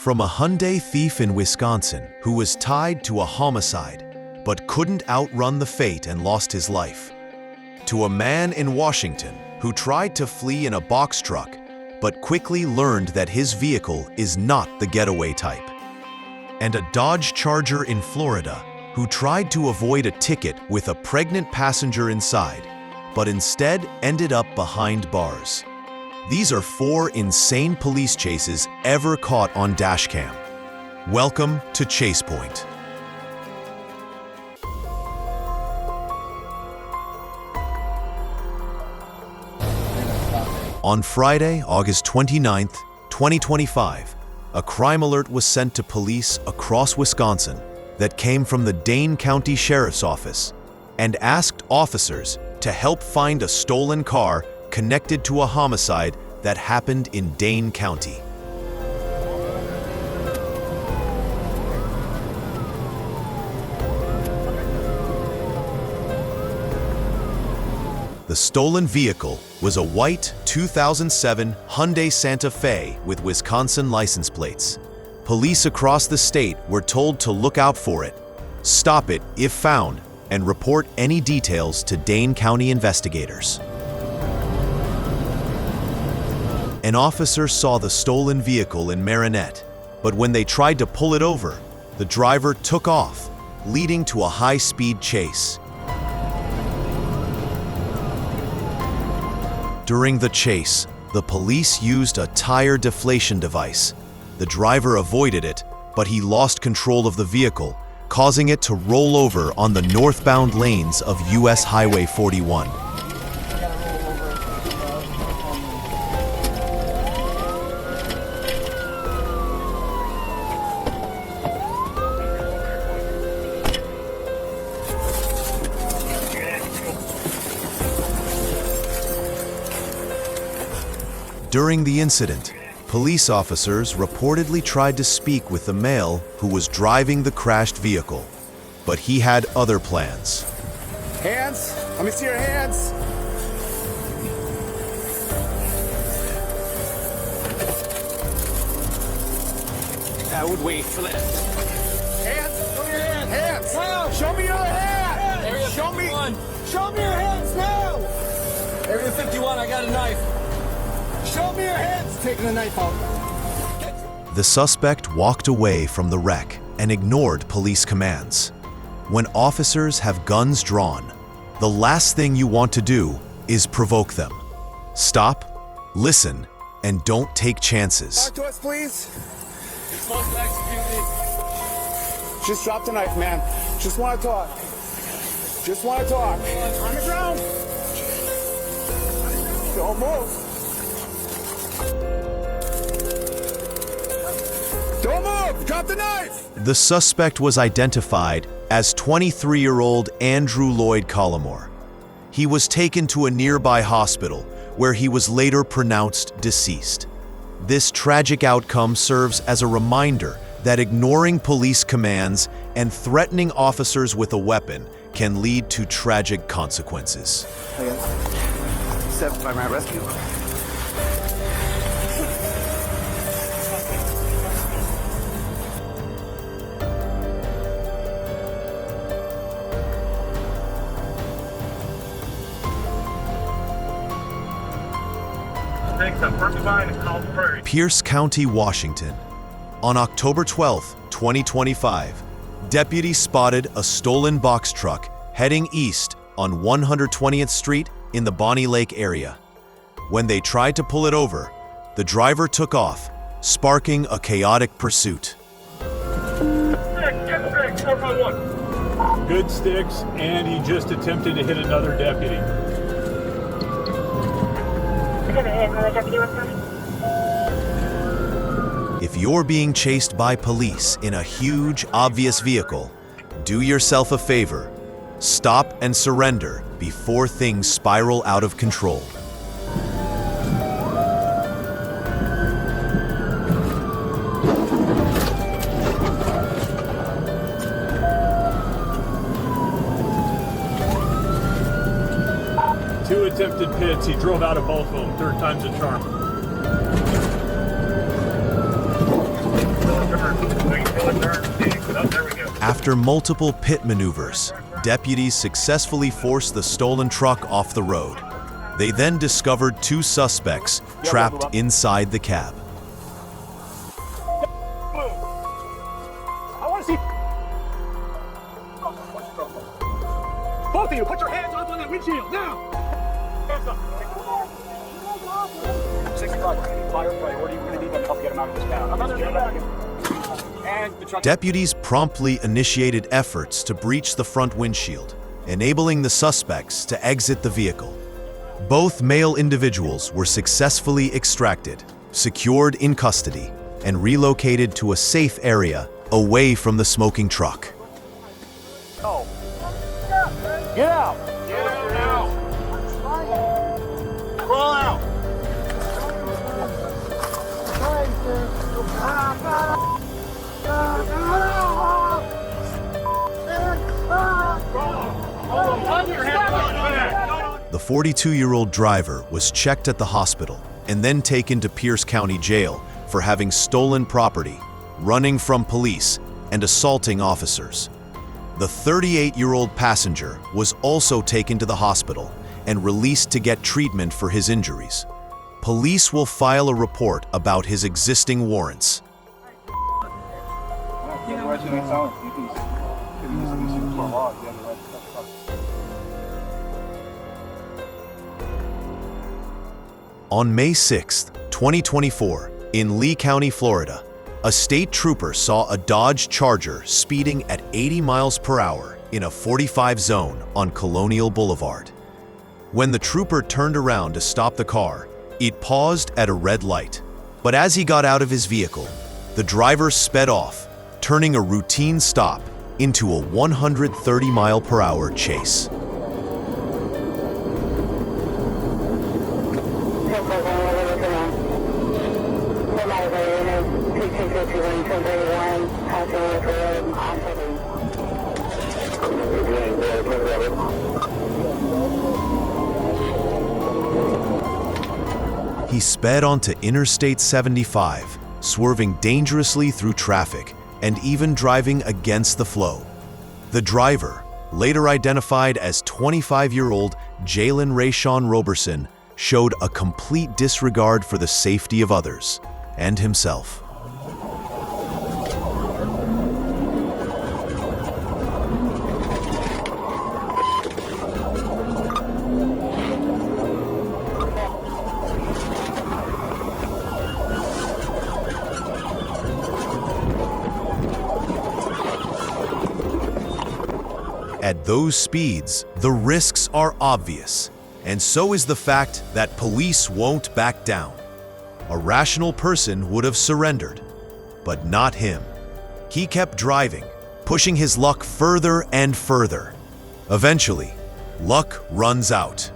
From a Hyundai thief in Wisconsin who was tied to a homicide but couldn't outrun the fate and lost his life, to a man in Washington who tried to flee in a box truck but quickly learned that his vehicle is not the getaway type, and a Dodge Charger in Florida who tried to avoid a ticket with a pregnant passenger inside but instead ended up behind bars. These are 4 insane police chases ever caught on Dashcam. Welcome to Chasepoint. On Friday, August 29, 2025, a crime alert was sent to police across Wisconsin that came from the Dane County Sheriff's Office and asked officers to help find a stolen car connected to a homicide that happened in Dane County. The stolen vehicle was a white 2007 Hyundai Santa Fe with Wisconsin license plates. Police across the state were told to look out for it, stop it if found, and report any details to Dane County investigators. An officer saw the stolen vehicle in Marinette, but when they tried to pull it over, the driver took off, leading to a high-speed chase. During the chase, the police used a tire deflation device. The driver avoided it, but he lost control of the vehicle, causing it to roll over on the northbound lanes of US Highway 41. During the incident, police officers reportedly tried to speak with the male who was driving the crashed vehicle, but he had other plans. Hands? Let me see your hands. I would wait for that. Hands? Show me your hands. Hands. Now. Show me your hand. Area Show 51. Show me your hands now. Area 51, I got a knife. Show me your hands. Taking the knife out. The suspect walked away from the wreck and ignored police commands. When officers have guns drawn, the last thing you want to do is provoke them. Stop, listen, and don't take chances. Talk to us, please. You're supposed to execute me. Just drop the knife, man. Just want to talk. Just want to talk. On the ground. Don't move. Don't move! Drop the knife! The suspect was identified as 23-year-old Andrew Lloyd Collmore. He was taken to a nearby hospital where he was later pronounced deceased. This tragic outcome serves as a reminder that ignoring police commands and threatening officers with a weapon can lead to tragic consequences. Step by my rescue. Pierce County, Washington. On October 12, 2025, deputies spotted a stolen box truck heading east on 120th Street in the Bonnie Lake area. When they tried to pull it over, the driver took off, sparking a chaotic pursuit. Good sticks, and he just attempted to hit another deputy. If you're being chased by police in a huge, obvious vehicle, do yourself a favor. Stop and surrender before things spiral out of control. Two attempted pits. He drove out of both of them. Third time's a charm. After multiple pit maneuvers, deputies successfully forced the stolen truck off the road. They then discovered two suspects trapped inside the cab. I want to see. Both of you, put your hands up on that windshield now. Hands up. 65 fire priority. We're going to need them to help get him out of this cab. And the truck. Deputies promptly initiated efforts to breach the front windshield, enabling the suspects to exit the vehicle. Both male individuals were successfully extracted, secured in custody, and relocated to a safe area away from the smoking truck. Oh. Get out! Get out now! Crawl out! The 42-year-old driver was checked at the hospital and then taken to Pierce County Jail for having stolen property, running from police, and assaulting officers. The 38-year-old passenger was also taken to the hospital and released to get treatment for his injuries. Police will file a report about his existing warrants. On May 6, 2024, in Lee County, Florida, a state trooper saw a Dodge Charger speeding at 80 miles per hour in a 45 zone on Colonial Boulevard. When the trooper turned around to stop the car, it paused at a red light. But as he got out of his vehicle, the driver sped off, turning a routine stop into a 130-mile-per-hour chase. He sped onto Interstate 75, swerving dangerously through traffic and even driving against the flow. The driver, later identified as 25-year-old Jalen Rayshawn Roberson, showed a complete disregard for the safety of others and himself. At those speeds, the risks are obvious, and so is the fact that police won't back down. A rational person would have surrendered, but not him. He kept driving, pushing his luck further and further. Eventually, luck runs out.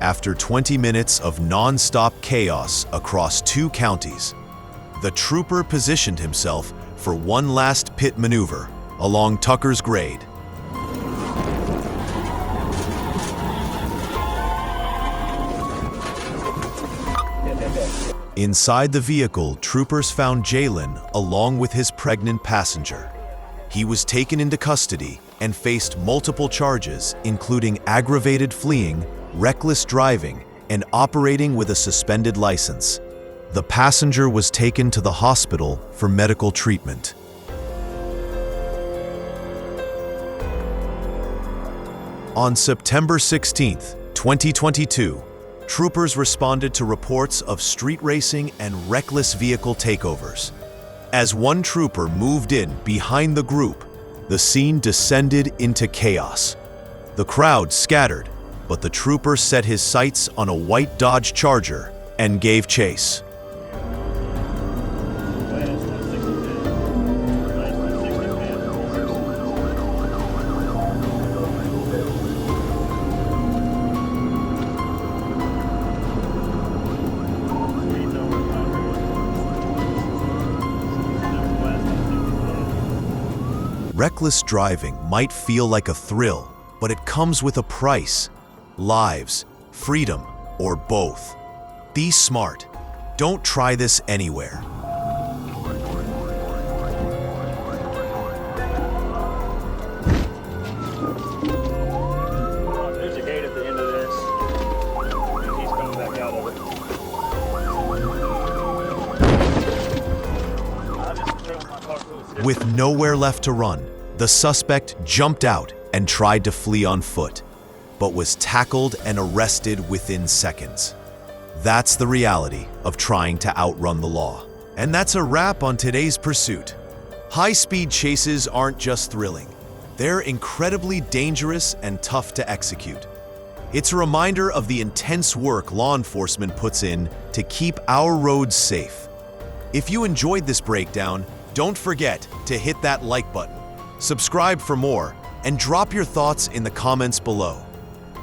After 20 minutes of non-stop chaos across 2 counties, the trooper positioned himself for one last pit maneuver along Tucker's Grade. Inside the vehicle, troopers found Jalen along with his pregnant passenger. He was taken into custody and faced multiple charges, including aggravated fleeing, reckless driving, and operating with a suspended license. The passenger was taken to the hospital for medical treatment. On September 16, 2022, troopers responded to reports of street racing and reckless vehicle takeovers. As one trooper moved in behind the group, the scene descended into chaos. The crowd scattered, but the trooper set his sights on a white Dodge Charger and gave chase. Reckless driving might feel like a thrill, but it comes with a price: lives, freedom, or both. Be smart. Don't try this anywhere. There's a gate at the end of this. He's coming back out of it. I just drove my car through the With nowhere left to run, the suspect jumped out and tried to flee on foot, but was tackled and arrested within seconds. That's the reality of trying to outrun the law. And that's a wrap on today's pursuit. High-speed chases aren't just thrilling. They're incredibly dangerous and tough to execute. It's a reminder of the intense work law enforcement puts in to keep our roads safe. If you enjoyed this breakdown, don't forget to hit that like button, subscribe for more, and drop your thoughts in the comments below.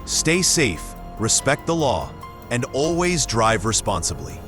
Stay safe, respect the law, and always drive responsibly.